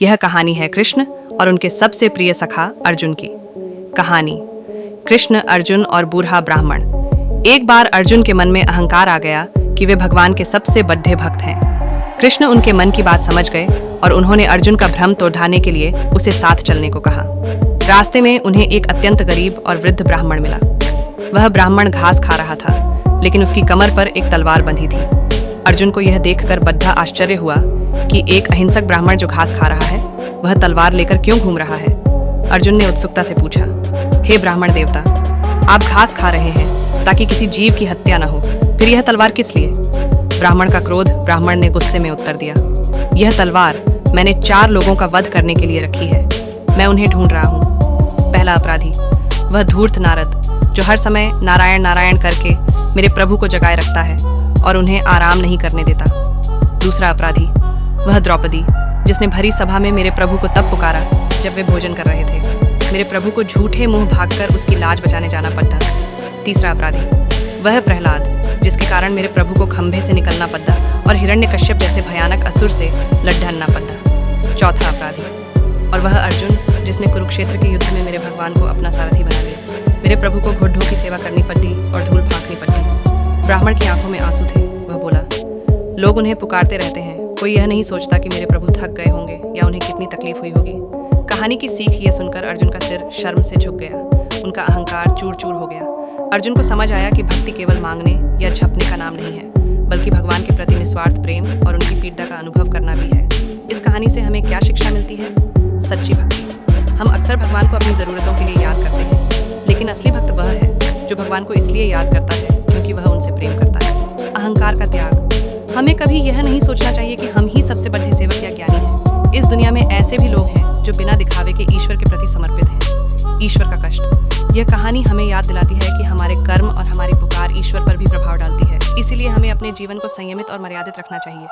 यह कहानी है कृष्ण और उनके सबसे प्रिय सखा अर्जुन की। कहानी कृष्ण, अर्जुन और बूढ़ा ब्राह्मण। एक बार अर्जुन के मन में अहंकार आ गया कि वे भगवान के सबसे बड़े भक्त हैं। कृष्ण उनके मन की बात समझ गए और उन्होंने अर्जुन का भ्रम तोड़ाने के लिए उसे साथ चलने को कहा। रास्ते में उन्हें एक अत्यंत गरीब और वृद्ध ब्राह्मण मिला। वह ब्राह्मण घास खा रहा था, लेकिन उसकी कमर पर एक तलवार बंधी थी। अर्जुन को यह देखकर बड़ा आश्चर्य हुआ कि एक अहिंसक ब्राह्मण जो घास खा रहा है, वह तलवार लेकर क्यों घूम रहा है। अर्जुन ने उत्सुकता से पूछा, हे ब्राह्मण देवता, आप घास खा रहे हैं ताकि किसी जीव की हत्या न हो, फिर यह तलवार किस लिए? ब्राह्मण का क्रोध। ब्राह्मण ने गुस्से में उत्तर दिया, यह तलवार मैंने 4 लोगों का वध करने के लिए रखी है। मैं उन्हें ढूंढ रहा हूँ। पहला अपराधी, वह धूर्त नारद, जो हर समय नारायण नारायण करके मेरे प्रभु को जगाए रखता है और उन्हें आराम नहीं करने देता। दूसरा अपराधी, वह द्रौपदी, जिसने भरी सभा में मेरे प्रभु को तब पुकारा जब वे भोजन कर रहे थे। मेरे प्रभु को झूठे मुंह भागकर उसकी लाज बचाने जाना पड़ा। तीसरा अपराधी, वह प्रहलाद, जिसके कारण मेरे प्रभु को खंभे से निकलना पड़ा और हिरण्यकश्यप जैसे भयानक असुर से लड़ना पड़ा। चौथा अपराधी, और वह अर्जुन, जिसने कुरुक्षेत्र के युद्ध में मेरे भगवान को अपना सारथी बना लिया। मेरे प्रभु को घुटनों की सेवा करनी पड़ी और धूल फांकनी पड़ी। ब्राह्मण की आंखों में आंसू थे। वह बोला, लोग उन्हें पुकारते रहते हैं, कोई यह नहीं सोचता कि मेरे प्रभु थक गए होंगे या उन्हें कितनी तकलीफ हुई होगी। कहानी की सीख यह सुनकर अर्जुन का सिर शर्म से झुक गया। उनका अहंकार चूर चूर हो गया। अर्जुन को समझ आया कि भक्ति केवल मांगने या झपने का नाम नहीं है, बल्कि भगवान के प्रति निस्वार्थ प्रेम और उनकी पीड़ा का अनुभव करना भी है। इस कहानी से हमें क्या शिक्षा मिलती है? सच्ची भक्ति। हम अक्सर भगवान को अपनी ज़रूरतों के लिए याद करते हैं, लेकिन असली भक्त वह है जो भगवान को इसलिए याद करता है क्योंकि वह उनसे प्रेम करता है। अहंकार का त्याग। हमें कभी यह नहीं सोचना चाहिए कि हम ही सबसे बड़े सेवक या ज्ञानी हैं। इस दुनिया में ऐसे भी लोग हैं जो बिना दिखावे के ईश्वर के प्रति समर्पित हैं। ईश्वर का कष्ट। यह कहानी हमें याद दिलाती है कि हमारे कर्म और हमारी पुकार ईश्वर पर भी प्रभाव डालती है। इसीलिए हमें अपने जीवन को संयमित और मर्यादित रखना चाहिए।